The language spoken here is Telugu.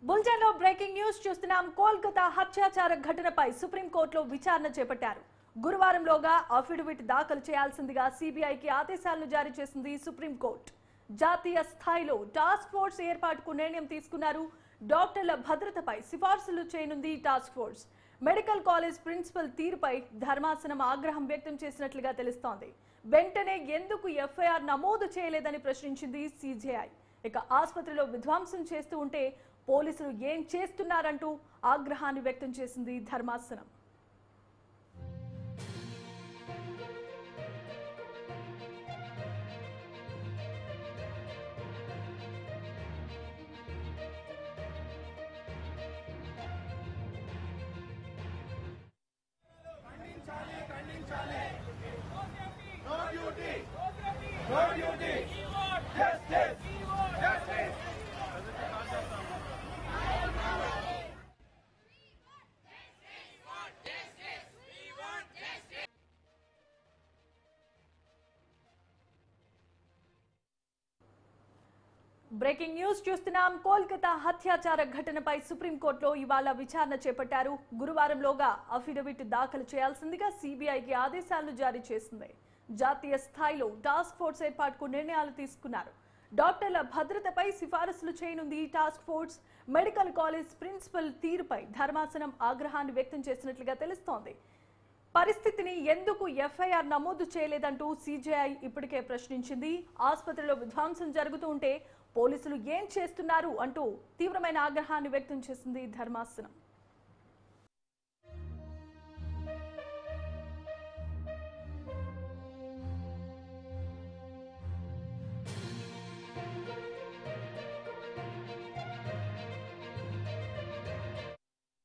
బులెటిన్ లో బ్రేకింగ్ న్యూస్ చూస్తున్నాం. కోల్కతా హత్యాచార ఘటనపై సుప్రీంకోర్టులో విచారణ చేపట్టారు. గురువారంలోగా అఫిడవిట్ దాఖలు చేయాల్సిందిగా సిబిఐకి ఆదేశాలను జారీ చేసింది సుప్రీంకోర్టు. జాతీయ స్థాయిలో టాస్క్ ఫోర్స్ ఏర్పాటుకు నిర్ణయం తీసుకున్నారు. డాక్టర్ల భద్రతపై సిఫార్సులు చేయనుంది task force. Medical college principal తీరుపై ధర్మాసనం ఆగ్రహం వ్యక్తం చేసినట్లుగా తెలుస్తోంది. వెంటనే ఎందుకు ఎఫ్ఐఆర్ నమోదు చేయలేదని ప్రశ్నించింది సిజేఐ. ఇక ఆసుపత్రిలో విధ్వంసం చేస్తూ ఉంటే పోలీసులు ఏం చేస్తున్నారంటూ ఆగ్రహాన్ని వ్యక్తం చేసింది ధర్మాసనం. బ్రేకింగ్ న్యూస్ చూస్తున్నాం. కోల్కతా హత్యాచార ఘటనపై సుప్రీంకోర్టులో ఇవాళ విచారణ చేపట్టారు. గురువారంలోగా అఫిడవిట్ దాఖలు చేయాల్సిందిగా సిబిఐకి ఆదేశాలను జారీ చేసింది. జాతీయ స్థాయిలో టాస్క్ ఫోర్స్ ఏర్పాటుకు నిర్ణయాలు తీసుకున్నారు. డాక్టర్ల భద్రతపై సిఫారసులు చేయనుంది task force. Medical college principal తీరుపై ధర్మాసనం ఆగ్రహాన్ని వ్యక్తం చేసినట్లుగా తెలుస్తోంది. పరిస్థితిని ఎందుకు ఎఫ్ఐఆర్ నమోదు చేయలేదంటూ సిజేఐ ఇప్పటికే ప్రశ్నించింది. ఆసుపత్రిలో విధ్వంసం జరుగుతూ ఉంటే పోలీసులు ఏం చేస్తున్నారు అంటూ తీవ్రమైన ఆగ్రహాన్ని వ్యక్తం చేసింది ధర్మాసనం.